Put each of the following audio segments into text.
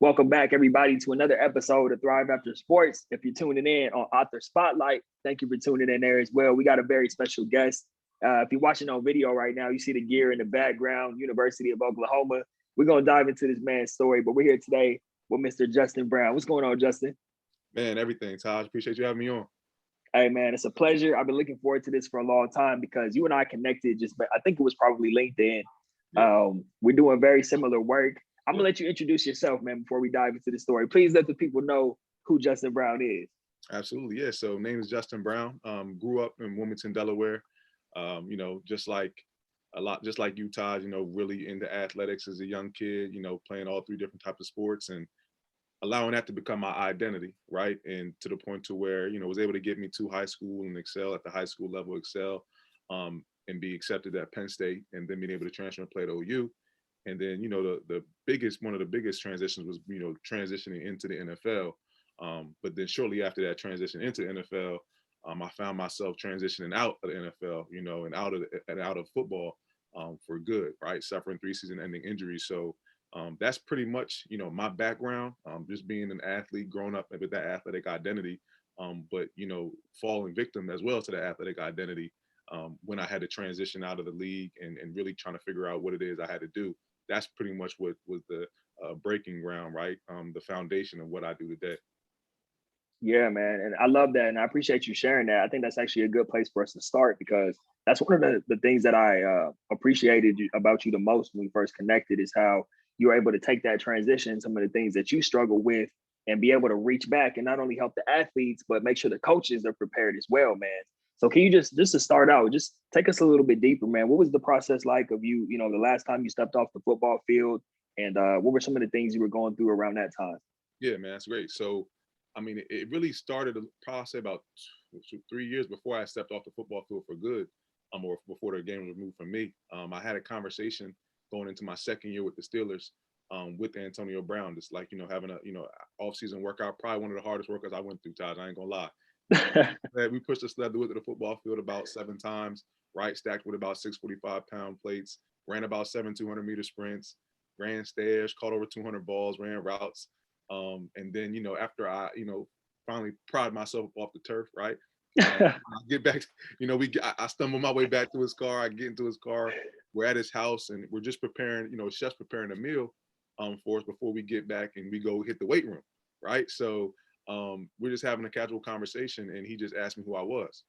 Welcome back, everybody, to another episode of Thrive After Sports. If you're tuning in on Author Spotlight, thank you for tuning in there as well. We got a very special guest. If you're watching on video right now, you see the gear in the background, University of Oklahoma. We're going to dive into this man's story, but we're here today with Mr. Justin Brown. What's going on, Justin? Man, everything, Taj. Appreciate you having me on. Hey, man, it's a pleasure. I've been looking forward to this for a long time because you and I connected I think it was probably LinkedIn. Yeah. We're doing very similar work. I'm going to let you introduce yourself, man, before we dive into the story. Please let the people know who Justin Brown is. Absolutely. Yeah. So name is Justin Brown. Grew up in Wilmington, Delaware. Just like you, Taj, really into athletics as a young kid, playing all three different types of sports and allowing that to become my identity, right? And to the point to where, was able to get me to high school and excel at the high school level, and be accepted at Penn State, and then being able to transfer and play at OU. And then, one of the biggest transitions was, transitioning into the NFL. But then shortly after that transition into the NFL, I found myself transitioning out of the NFL, and out of football for good, right? Suffering 3 season-ending injuries. So that's pretty much, my background, just being an athlete, growing up with that athletic identity, but, falling victim as well to the athletic identity when I had to transition out of the league and really trying to figure out what it is I had to do. That's pretty much what was the breaking ground, right? The foundation of what I do today. Yeah, man. And I love that. And I appreciate you sharing that. I think that's actually a good place for us to start because that's one of the things that I appreciated about you the most when we first connected is how you were able to take that transition, some of the things that you struggle with, and be able to reach back and not only help the athletes, but make sure the coaches are prepared as well, man. So can you just to start out, just take us a little bit deeper, man? What was the process like of you, the last time you stepped off the football field, and what were some of the things you were going through around that time? Yeah, man, that's great. So, I mean, it really started probably about 3 years before I stepped off the football field for good, or before the game was removed from me. I had a conversation going into my second year with the Steelers, with Antonio Brown, just like, having a, off-season workout, probably one of the hardest workouts I went through, Todd, I ain't gonna lie. We pushed the sled width of the football field about 7 times, right? Stacked with about 645-pound plates, ran about 7 200-meter sprints, ran stairs, caught over 200 balls, ran routes. And then, after I, finally pried myself off the turf, right? I get back, I stumble my way back to his car. I get into his car. We're at his house and we're just preparing, chef's preparing a meal for us before we get back and we go hit the weight room, right? So we're just having a casual conversation and he just asked me who I was.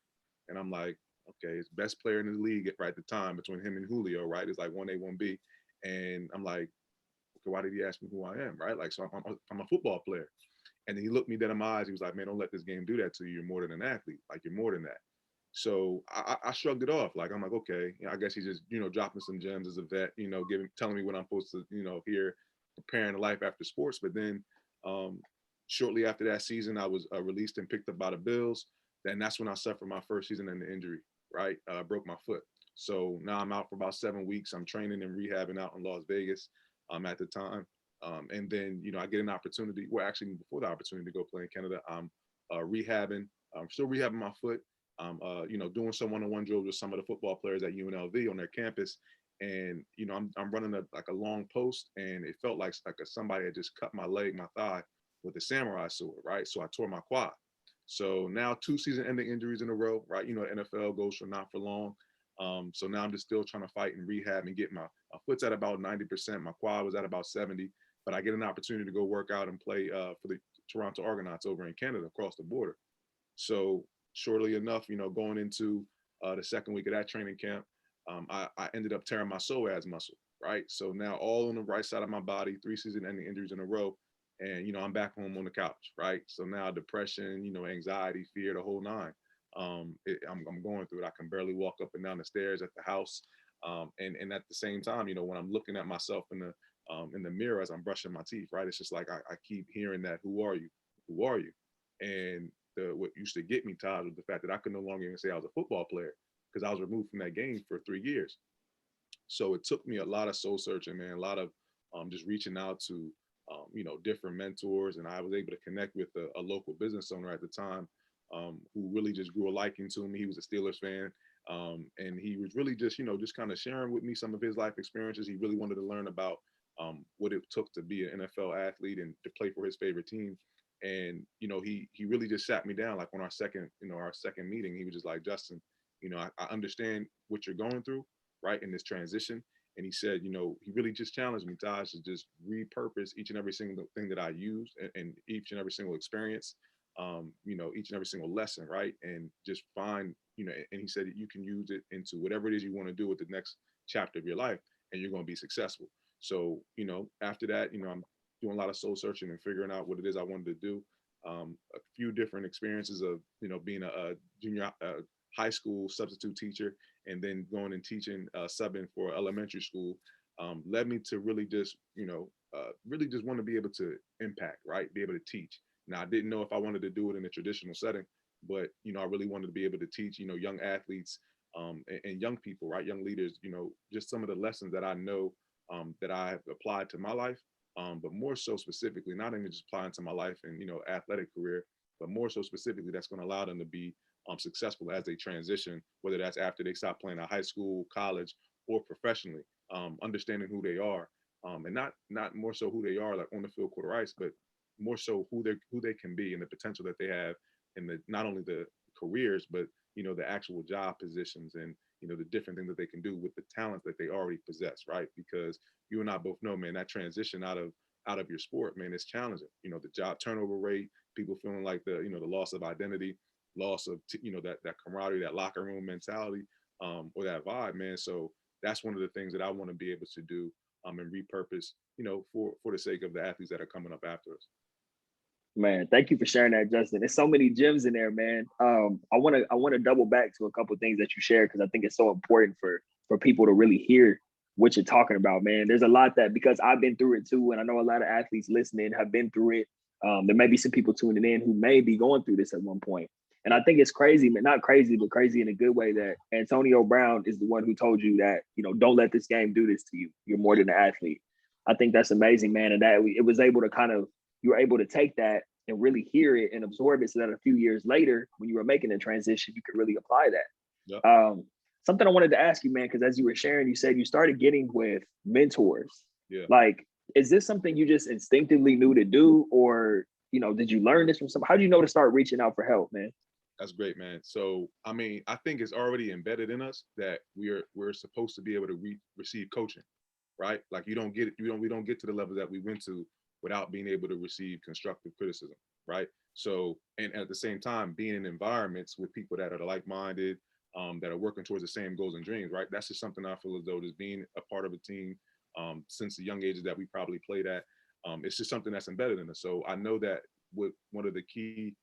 And I'm like, okay, it's best player in the league right at the time between him and Julio, right? It's like 1A, 1B. And I'm like, okay, why did he ask me who I am, right? Like, so I'm a football player. And then he looked me dead in my eyes. He was like, man, don't let this game do that to you. You're more than an athlete. Like, you're more than that. So I shrugged it off. Like, I'm like, okay, I guess he's just, dropping some gems as a vet, telling me what I'm supposed to, hear, preparing a life after sports. But then shortly after that season, I was released and picked up by the Bills. Then that's when I suffered my first season and the injury, right? Broke my foot. So now I'm out for about 7 weeks. I'm training and rehabbing out in Las Vegas at the time. And then, I get an opportunity. Well, actually, before the opportunity to go play in Canada, I'm rehabbing. I'm still rehabbing my foot. Doing some one-on-one drills with some of the football players at UNLV on their campus. And, I'm running a long post and it felt like somebody had just cut my leg, my thigh with a samurai sword, right? So I tore my quad. So now 2 season-ending injuries in a row, right? NFL goes for not for long. So now I'm just still trying to fight and rehab and get my foot's at about 90%. My quad was at about 70, but I get an opportunity to go work out and play for the Toronto Argonauts over in Canada across the border. So shortly enough, going into the second week of that training camp, I ended up tearing my psoas muscle, right? So now all on the right side of my body, 3 season-ending injuries in a row. And, I'm back home on the couch, right? So now depression, anxiety, fear, the whole nine. I'm going through it. I can barely walk up and down the stairs at the house. And at the same time, when I'm looking at myself in the mirror as I'm brushing my teeth, right? It's just like I keep hearing that, who are you? Who are you? And what used to get me, Todd, was the fact that I could no longer even say I was a football player because I was removed from that game for 3 years. So it took me a lot of soul searching, man, a lot of just reaching out to, different mentors. And I was able to connect with a local business owner at the time who really just grew a liking to me. He was a Steelers fan. And he was really just, just kind of sharing with me some of his life experiences. He really wanted to learn about, what it took to be an NFL athlete and to play for his favorite team. And he really just sat me down, like on our second meeting. He was just like, Justin, I understand what you're going through, right, in this transition. And he said, he really just challenged me, Taj, to just repurpose each and every single thing that I used, and each and every single experience, each and every single lesson, right? And just find, and he said that you can use it into whatever it is you want to do with the next chapter of your life, and you're going to be successful. So, after that, I'm doing a lot of soul searching and figuring out what it is I wanted to do. A few different experiences of, being a junior high school substitute teacher, and then going and teaching subbing for elementary school, led me to really just want to be able to impact, right? Be able to teach. Now, I didn't know if I wanted to do it in a traditional setting, but, I really wanted to be able to teach, young athletes, and young people, right? Young leaders, just some of the lessons that I know, that I have applied to my life, but more so specifically, not even just applying to my life and, athletic career, but more so specifically that's going to allow them to be successful as they transition, whether that's after they stop playing at high school, college, or professionally, understanding who they are, and not more so who they are like on the field, court, or ice, but more so who they can be and the potential that they have in the not only the careers, but the actual job positions, and the different things that they can do with the talents that they already possess, right? Because you and I both know, man, that transition out of your sport, man, is challenging. The job turnover rate, people feeling like the loss of identity, loss of that camaraderie, that locker room mentality, or that vibe, man. So that's one of the things that I want to be able to do, and repurpose, for the sake of the athletes that are coming up after us. Man, thank you for sharing that, Justin. There's so many gems in there, man. I want to double back to a couple of things that you shared, because I think it's so important for people to really hear what you're talking about, man. There's a lot that, because I've been through it too, and I know a lot of athletes listening have been through it. There may be some people tuning in who may be going through this at one point. And I think it's crazy, but not crazy, but crazy in a good way, that Antonio Brown is the one who told you that, don't let this game do this to you. You're more than an athlete. I think that's amazing, man. And that it was able to you were able to take that and really hear it and absorb it, so that a few years later, when you were making the transition, you could really apply that. Yep. Something I wanted to ask you, man, because as you were sharing, you said you started getting with mentors. Yeah. Like, is this something you just instinctively knew to do, or, did you learn this from somebody? How did you know to start reaching out for help, man? That's great, man. So, I mean, I think it's already embedded in us that we're supposed to be able to receive coaching, right? Like we don't get to the level that we went to without being able to receive constructive criticism, right? So, and at the same time, being in environments with people that are like-minded, that are working towards the same goals and dreams, right? That's just something I feel as though, just being a part of a team, since the young ages that we probably played at, it's just something that's embedded in us. So I know that with one of the key,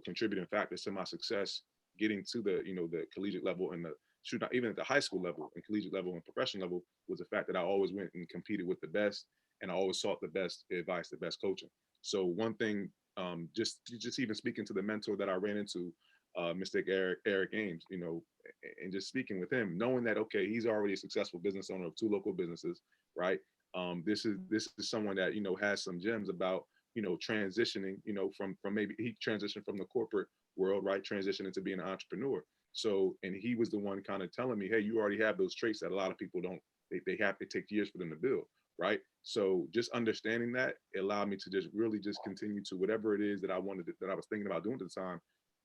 contributing factors to my success getting to the collegiate level and even at the high school level and collegiate level and professional level, was the fact that I always went and competed with the best, and I always sought the best advice, the best coaching. So one thing, just even speaking to the mentor that I ran into, Mr. Eric Ames, and just speaking with him, knowing that, okay, he's already a successful business owner of 2 local businesses, right? This is someone that has some gems about transitioning, from maybe he transitioned from the corporate world, right, transitioning to being an entrepreneur. So, and he was the one kind of telling me, hey, you already have those traits that a lot of people don't. They have to take years for them to build, right? So just understanding that, it allowed me to just really just continue to whatever it is that I was thinking about doing at the time,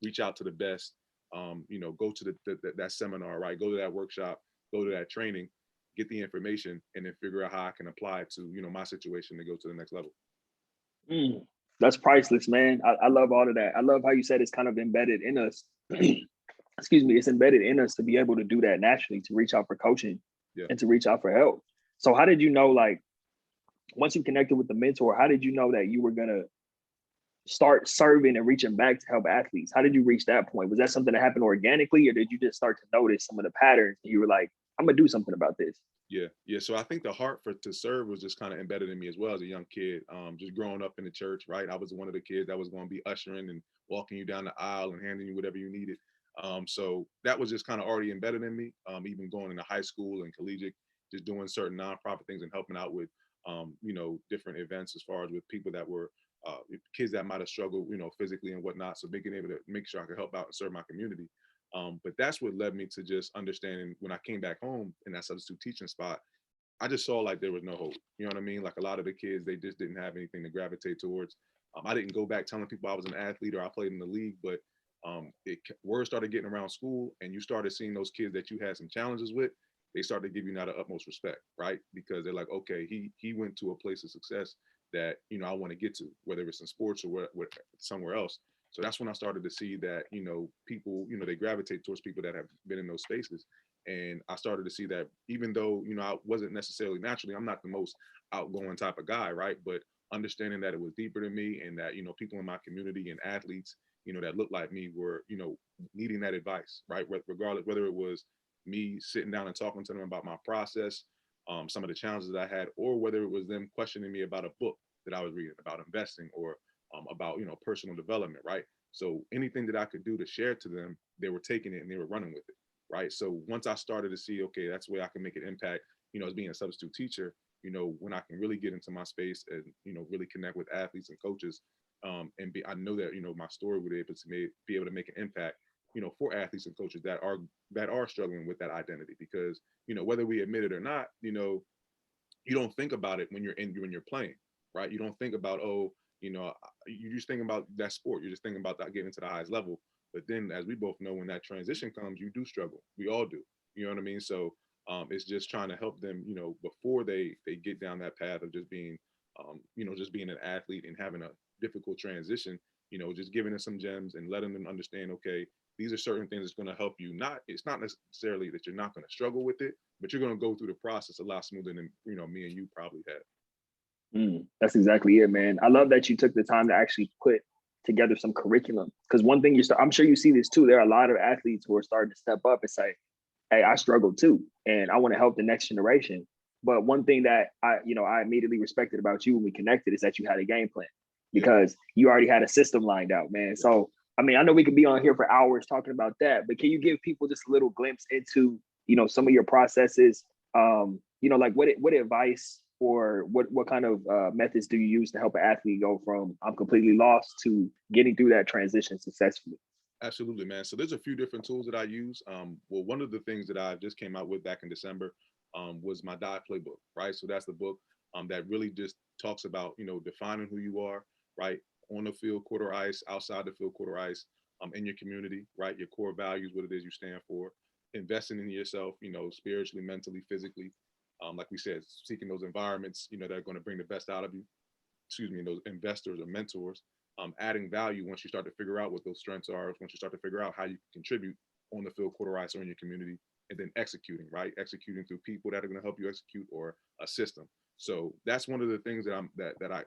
reach out to the best, go to that seminar, right? Go to that workshop, go to that training, get the information, and then figure out how I can apply it to, my situation to go to the next level. That's priceless, man. I love all of that. I love how you said it's kind of embedded in us. Excuse me, it's embedded in us to be able to do that naturally, to reach out for coaching, Yeah. and to reach out for help. So how did you know, like, once you connected with the mentor, how did you know that you were gonna start serving and reaching back to help athletes? How did you reach that point? Was that something that happened organically, or did you just start to notice some of the patterns and you were like, I'm gonna do something about this? Yeah. So I think the heart to serve was just kind of embedded in me as well as a young kid. Just growing up in the church, right? I was one of the kids that was going to be ushering and walking you down the aisle and handing you whatever you needed. So that was just kind of already embedded in me. Even going into high school and collegiate, just doing certain nonprofit things and helping out with, different events as far as with people that were kids that might have struggled, physically and whatnot. So being able to make sure I could help out and serve my community. But that's what led me to just understanding when I came back home in that substitute teaching spot, I just saw like there was no hope. You know what I mean? Like a lot of the kids, they just didn't have anything to gravitate towards. I didn't go back telling people I was an athlete or I played in the league, but word started getting around school, and you started seeing those kids that you had some challenges with. They started to give you now the utmost respect, right? Because they're like, okay, he went to a place of success that I want to get to, whether it's in sports or somewhere else. So that's when I started to see that people they gravitate towards people that have been in those spaces, and I started to see that even though I wasn't necessarily naturally, I'm not the most outgoing type of guy, right? But understanding that it was deeper than me, and that people in my community and athletes that looked like me were needing that advice, right? Regardless whether it was me sitting down and talking to them about my process, some of the challenges that I had, or whether it was them questioning me about a book that I was reading about investing, or about personal development, right? So anything that I could do to share to them, they were taking it and they were running with it, right? So once I started to see, okay, that's where I can make an impact, as being a substitute teacher, when I can really get into my space and really connect with athletes and coaches, I know that my story would be able to make an impact, for athletes and coaches that are struggling with that identity, because whether we admit it or not, you don't think about it when you're playing, right? You don't think about, you're just thinking about that sport. You're just thinking about that getting to the highest level. But then, as we both know, when that transition comes, you do struggle. We all do. You know what I mean? So it's just trying to help them, before they get down that path of just being, just being an athlete and having a difficult transition, just giving them some gems and letting them understand, okay, these are certain things that's going to help you. It's not necessarily that you're not going to struggle with it, but you're going to go through the process a lot smoother than, me and you probably have. That's exactly it, man. I love that you took the time to actually put together some curriculum. Because one thing I'm sure you see this too. There are a lot of athletes who are starting to step up and say, hey, I struggle too, and I want to help the next generation. But one thing that I immediately respected about you when we connected is that you had a game plan, because you already had a system lined out, man. So, I mean, I know we could be on here for hours talking about that, but can you give people just a little glimpse into, some of your processes? Like what advice or what kind of methods do you use to help an athlete go from I'm completely lost to getting through that transition successfully? Absolutely, man. So there's a few different tools that I use. Well, one of the things that I just came out with back in December was my Dive Playbook, right? So that's the book that really just talks about, defining who you are, right? On the field, court or ice, outside the field, court or ice, in your community, right? Your core values, what it is you stand for, investing in yourself, spiritually, mentally, physically. Like we said, seeking those environments, that are going to bring the best out of you. Excuse me, those investors or mentors. Adding value once you start to figure out what those strengths are, once you start to figure out how you can contribute on the field, court or ice, or in your community, and then executing, right? Executing through people that are going to help you execute, or a system. So that's one of the things that I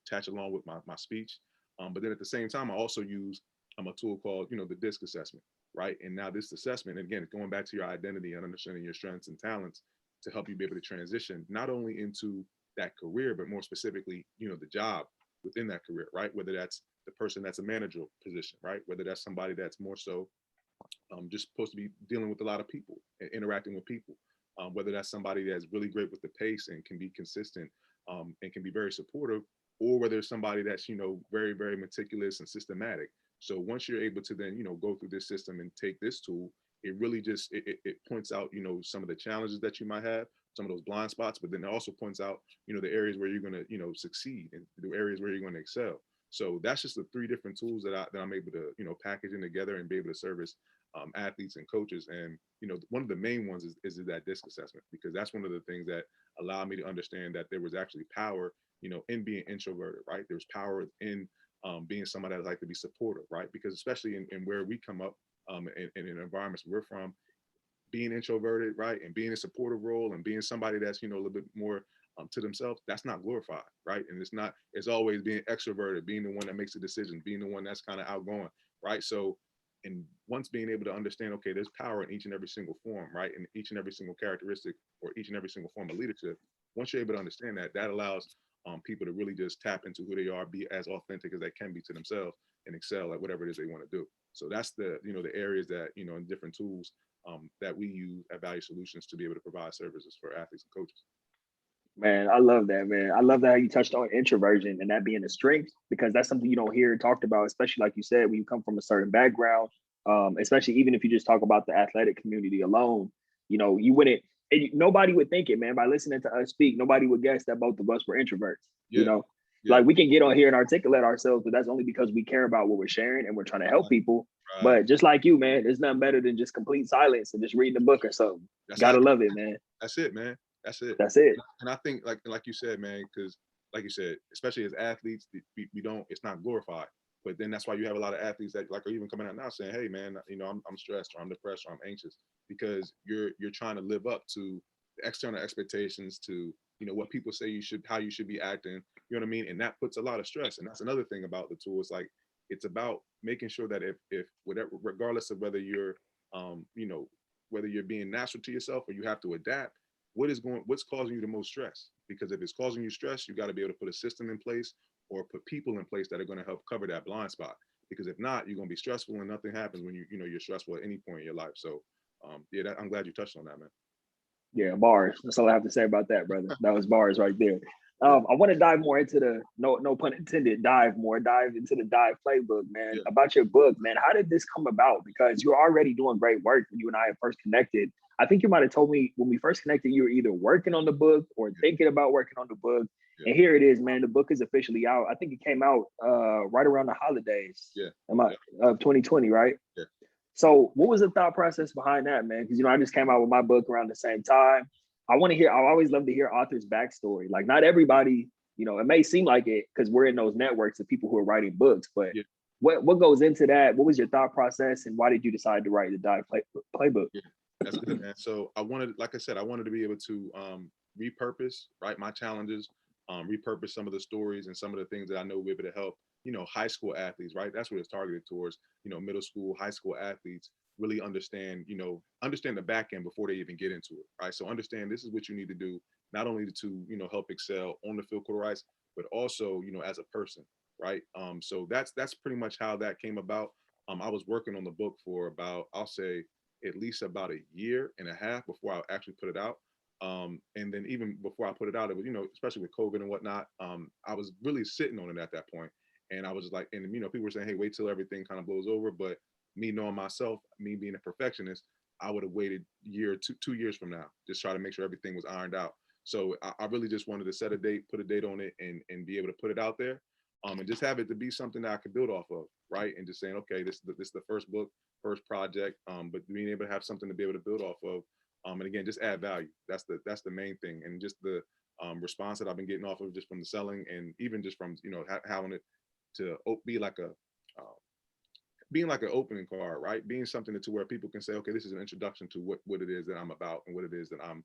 attach along with my speech. But then at the same time, I also use a tool called the DISC assessment, right? And now this assessment, and again, going back to your identity and understanding your strengths and talents to help you be able to transition not only into that career, but more specifically, the job within that career, right? Whether that's the person that's a manager position, right? Whether that's somebody that's more so just supposed to be dealing with a lot of people and interacting with people. Whether that's somebody that's really great with the pace and can be consistent and can be very supportive, or whether it's somebody that's, very, very meticulous and systematic. So once you're able to then, go through this system and take this tool, it really just, it points out, some of the challenges that you might have, some of those blind spots, but then it also points out, the areas where you're going to, succeed, and the areas where you're going to excel. So that's just the three different tools that I'm able to, package in together and be able to service athletes and coaches. And, one of the main ones is that DISC assessment, because that's one of the things that allowed me to understand that there was actually power, in being introverted, right? There's power in being somebody that like to be supportive, right? Because especially in where we come up in environments we're from, being introverted, right, and being a supportive role and being somebody that's a little bit more to themselves, that's not glorified, right? And it's always being extroverted, being the one that makes the decision, being the one that's kind of outgoing, right? So, and once being able to understand, okay, there's power in each and every single form, right, in each and every single characteristic or each and every single form of leadership. Once you're able to understand that, that allows people to really just tap into who they are, be as authentic as they can be to themselves, and excel at whatever it is they want to do. So that's the the areas that in different tools that we use at Value Solutions to be able to provide services for athletes and coaches. Man, I love that, man. I love that how you touched on introversion and that being a strength, because that's something you don't hear talked about, especially like you said, when you come from a certain background, especially even if you just talk about the athletic community alone, you wouldn't nobody would think it, man. By listening to us speak, nobody would guess that both of us were introverts. Yeah. You know, Yeah. like we can get on here and articulate ourselves, but that's only because we care about what we're sharing and we're trying to help people. Right. But just like you, man, there's nothing better than just complete silence and just reading a book or something. Gotta love it, man. That's it, man. That's it. That's it. And I think, like you said, man, because like you said, especially as athletes, we don't. It's not glorified. But then that's why you have a lot of athletes that like are even coming out now saying, "Hey, man, you know, I'm stressed, or I'm depressed, or I'm anxious," because you're trying to live up to the external expectations, to what people say you should, how you should be acting. You know what I mean? And that puts a lot of stress. And that's another thing about the tool. It's like it's about making sure that if whatever, regardless of whether you're whether you're being natural to yourself or you have to adapt, what's causing you the most stress? Because if it's causing you stress, you got to be able to put a system in place or put people in place that are going to help cover that blind spot. Because if not, you're going to be stressful and nothing happens when you're stressful at any point in your life. So I'm glad you touched on that, man. Yeah, bars. That's all I have to say about that, brother. That was bars right there. I want to dive more into the no pun intended, dive into the dive playbook, man. Yeah. About your book, man. How did this come about? Because you're already doing great work when you and I first connected. I think you might have told me when we first connected, you were either working on the book or thinking about working on the book. Yeah. And here it is, man. The book is officially out. I think it came out right around the holidays. Of 2020, right? Yeah. So what was the thought process behind that, man? Because, I just came out with my book around the same time. I always love to hear authors' backstory. Like not everybody, it may seem like it because we're in those networks of people who are writing books, but what goes into that? What was your thought process and why did you decide to write the Dive Playbook? Yeah, that's good, man. So I wanted to be able to repurpose, right, my challenges, repurpose some of the stories and some of the things that I know will be able to help, high school athletes, right? That's what it's targeted towards, middle school, high school athletes really understand the back end before they even get into it, right? So understand this is what you need to do, not only to, help excel on the field court ice, but also, as a person, right? So that's pretty much how that came about. I was working on the book for about, I'll say, at least about a year and a half before I actually put it out. And then even before I put it out, it was, especially with COVID and whatnot, I was really sitting on it at that point. And I was just like, and people were saying, hey, wait till everything kind of blows over. But me knowing myself, me being a perfectionist, I would have waited two years from now, just try to make sure everything was ironed out. So I really just wanted to set a date, put a date on it, and be able to put it out there, and just have it to be something that I could build off of, right? And just saying, okay, this is the first book, first project, but being able to have something to be able to build off of, and again, just add value. That's the main thing, and just the response that I've been getting off of just from the selling, and even just from having it to be like being like an opening card, right? Being something to where people can say, okay, this is an introduction to what it is that I'm about and what it is that I'm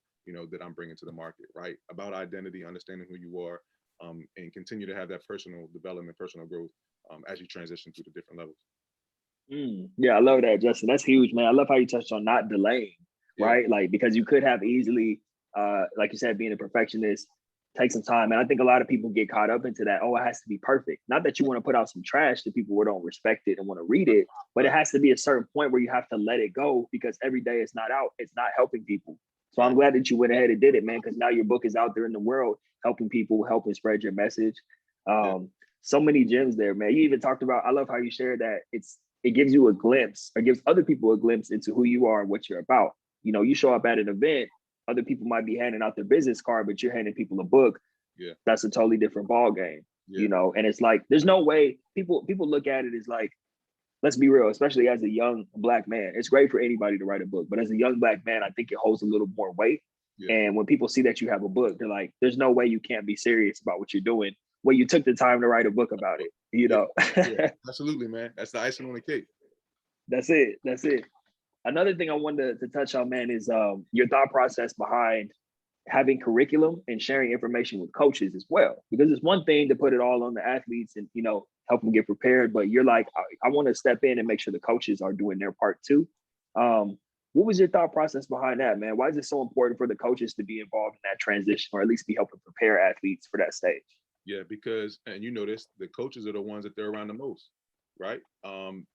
bringing to the market, right? About identity, understanding who you are, and continue to have that personal development, personal growth as you transition through the different levels. Yeah, I love that, Justin. That's huge, man. I love how you touched on not delaying, right? Like, because you could have easily, like you said, being a perfectionist, take some time. And I think a lot of people get caught up into that. Oh, it has to be perfect. Not that you want to put out some trash to people who don't respect it and want to read it, but it has to be a certain point where you have to let it go because every day it's not out. It's not helping people. So I'm glad that you went ahead and did it, man, because now your book is out there in the world, helping people, helping spread your message. So many gems there, man. You even talked about, I love how you shared that it gives you a glimpse or gives other people a glimpse into who you are and what you're about. You show up at an event, other people might be handing out their business card, but you're handing people a book. Yeah. That's a totally different ball game, and it's like, there's no way people look at it as like, let's be real, especially as a young Black man, it's great for anybody to write a book, but as a young Black man, I think it holds a little more weight. And when people see that you have a book, they're like, there's no way you can't be serious about what you're doing when you took the time to write a book about it, Absolutely, man. That's the icing on the cake. That's it. Another thing I wanted to touch on, man, is your thought process behind having curriculum and sharing information with coaches as well. Because it's one thing to put it all on the athletes and, help them get prepared, but you're like, I want to step in and make sure the coaches are doing their part too. What was your thought process behind that, man? Why is it so important for the coaches to be involved in that transition, or at least be helping prepare athletes for that stage? Yeah, because, and this, the coaches are the ones that they're around the most, right?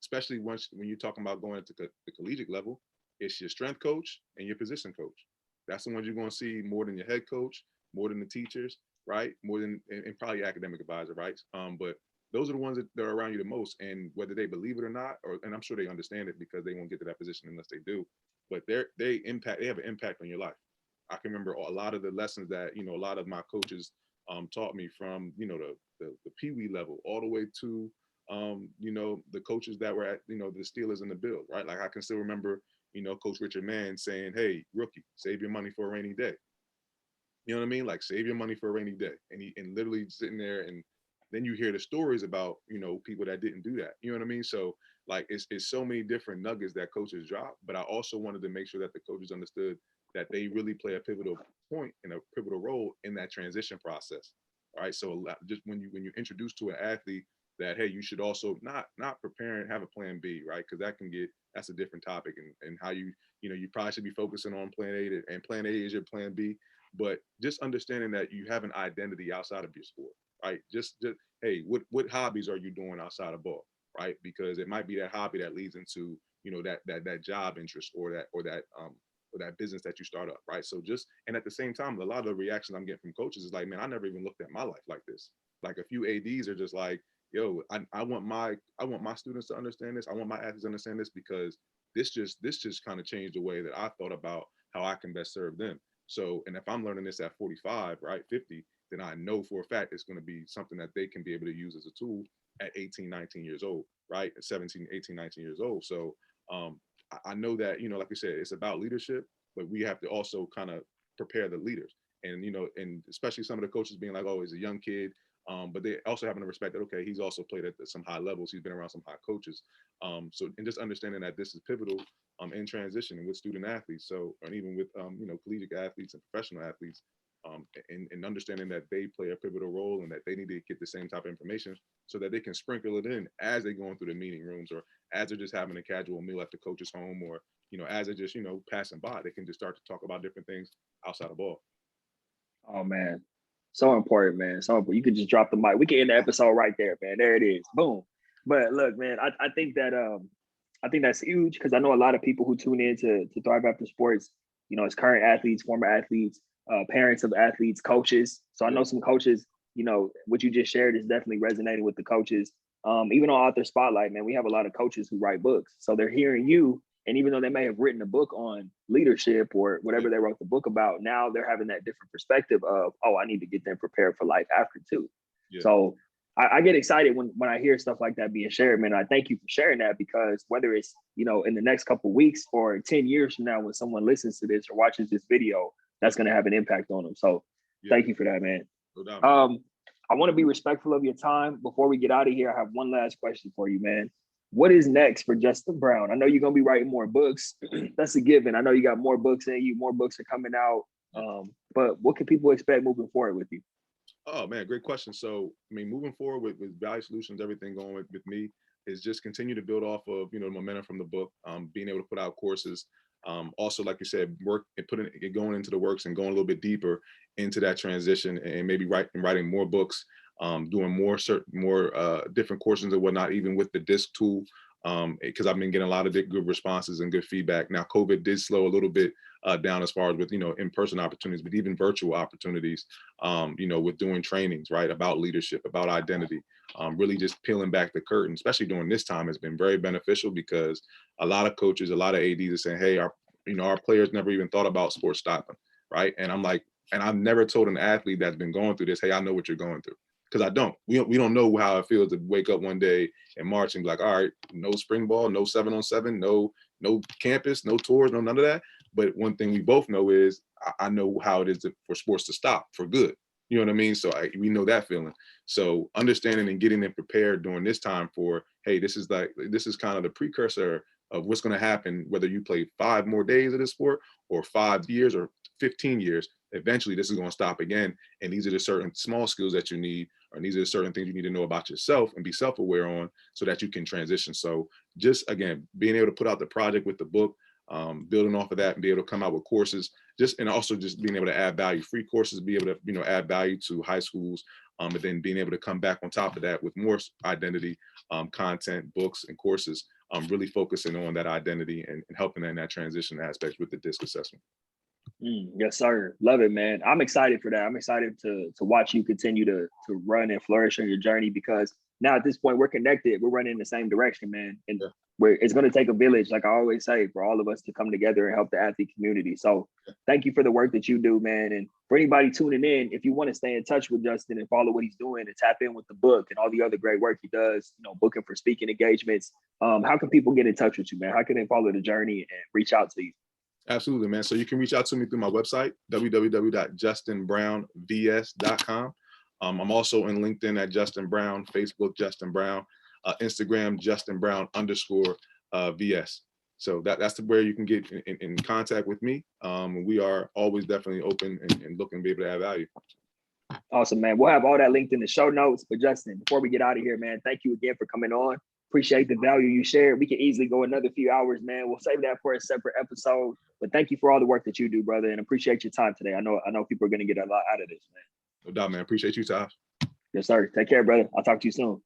Especially when you're talking about going to the collegiate level, it's your strength coach and your position coach. That's the ones you're going to see more than your head coach, more than the teachers, right? More than, and probably your academic advisor, right? But those are the ones that are around you the most, and whether they believe it or not, and I'm sure they understand it because they won't get to that position unless they do. But they have an impact on your life. I can remember a lot of the lessons that, a lot of my coaches taught me from, the Pee Wee level all the way to, the coaches that were at, the Steelers in the Bill, right? Like I can still remember, Coach Richard Mann saying, "Hey, rookie, save your money for a rainy day." You know what I mean? Like save your money for a rainy day. And literally sitting there, and then you hear the stories about, people that didn't do that. You know what I mean? So like it's so many different nuggets that coaches drop. But I also wanted to make sure that the coaches understood that they really play a pivotal point and a pivotal role in that transition process. All right. So just when you introduce to an athlete that, hey, you should also not prepare and have a plan B, right? Because that's a different topic, and how you probably should be focusing on plan A, and plan A is your plan B. But just understanding that you have an identity outside of your sport, right? Just hey, what hobbies are you doing outside of ball, right? Because it might be that hobby that leads into that job interest, or that business that you start up, right? So and at the same time, a lot of the reactions I'm getting from coaches is like, man, I never even looked at my life like this. Like a few ADs are just like, yo, I want my students to understand this. I want my athletes to understand this, because this just kind of changed the way that I thought about how I can best serve them. So, and if I'm learning this at 45, right, 50, then I know for a fact it's going to be something that they can be able to use as a tool at 18, 19 years old, right? At 17, 18, 19 years old. So I know that, like you said, it's about leadership, but we have to also kind of prepare the leaders. And, and especially some of the coaches being like, oh, he's a young kid. But they also having to respect that, okay, he's also played at some high levels. He's been around some high coaches. So, and just understanding that this is pivotal in transition and with student athletes. So, and even with, collegiate athletes and professional athletes, and understanding that they play a pivotal role and that they need to get the same type of information so that they can sprinkle it in as they're going through the meeting rooms, or as they're just having a casual meal at the coach's home, or, as they're just, passing by, they can just start to talk about different things outside of ball. Oh man, so important, man. So important. You could just drop the mic. We can end the episode right there, man. There it is. Boom. But look, man, I think that I think that's huge, because I know a lot of people who tune in to Thrive After Sports, as current athletes, former athletes, parents of athletes, coaches. So I know some coaches, what you just shared is definitely resonating with the coaches. Even on Author Spotlight, man, we have a lot of coaches who write books. So they're hearing you. And even though they may have written a book on leadership or whatever they wrote the book about, now they're having that different perspective of, oh, I need to get them prepared for life after too. Yeah. So I get excited when I hear stuff like that being shared, man. I thank you for sharing that, because whether it's, in the next couple of weeks or 10 years from now, when someone listens to this or watches this video, that's going to have an impact on them. So thank you for that, man. No doubt. I want to be respectful of your time. Before we get out of here, I have one last question for you, man. What is next for Justin Brown? I know you're going to be writing more books. That's a given. I know you got more books in you. More books are coming out. But what can people expect moving forward with you? Oh, man, great question. So, I mean, moving forward with Value Solutions, everything going with me is just continue to build off of, momentum from the book, being able to put out courses. Also, like you said, work and going into the works and going a little bit deeper into that transition, and maybe writing more books, doing more different courses and whatnot, even with the disc tool, because I've been getting a lot of good responses and good feedback. Now, COVID did slow a little bit down as far as with, in-person opportunities, but even virtual opportunities, with doing trainings, right, about leadership, about identity, really just peeling back the curtain, especially during this time, has been very beneficial, because a lot of coaches, a lot of ADs are saying, hey, our players never even thought about sports stopping, right? And I'm like, and I've never told an athlete that's been going through this, hey, I know what you're going through. Because I don't. We don't know how it feels to wake up one day in March and be like, all right, no spring ball, no 7-on-7, no campus, no tours, no none of that. But one thing we both know is I know how it is for sports to stop for good. You know what I mean? So we know that feeling. So understanding and getting them prepared during this time for, hey, this is kind of the precursor of what's going to happen, whether you play 5 more days of this sport or 5 years or 15 years. Eventually, this is going to stop again. And these are the certain small skills that you need, or these are the certain things you need to know about yourself and be self-aware on, so that you can transition. So just, again, being able to put out the project with the book, building off of that and be able to come out with courses, and also just being able to add value, free courses, be able to, add value to high schools, and then being able to come back on top of that with more identity, content, books, and courses, really focusing on that identity and helping in that transition aspect with the DISC assessment. Yes, sir. Love it, man. I'm excited for that. I'm excited to watch you continue to run and flourish on your journey, because now at this point we're connected. We're running in the same direction, man. And Yeah. it's going to take a village, like I always say, for all of us to come together and help the athlete community. So thank you for the work that you do, man. And for anybody tuning in, if you want to stay in touch with Justin and follow what he's doing and tap in with the book and all the other great work he does, booking for speaking engagements, how can people get in touch with you, man? How can they follow the journey and reach out to you? Absolutely, man. So you can reach out to me through my website, www.justinbrownvs.com. I'm also in LinkedIn at Justin Brown, Facebook, Justin Brown, Instagram, Justin Brown _VS. So that's where you can get in contact with me. We are always definitely open and looking to be able to add value. Awesome, man. We'll have all that linked in the show notes. But Justin, before we get out of here, man, thank you again for coming on. Appreciate the value you shared. We can easily go another few hours, man. We'll save that for a separate episode. But thank you for all the work that you do, brother, and appreciate your time today. I know people are going to get a lot out of this, man. No doubt, man. Appreciate you, Ty. Yes, sir. Take care, brother. I'll talk to you soon.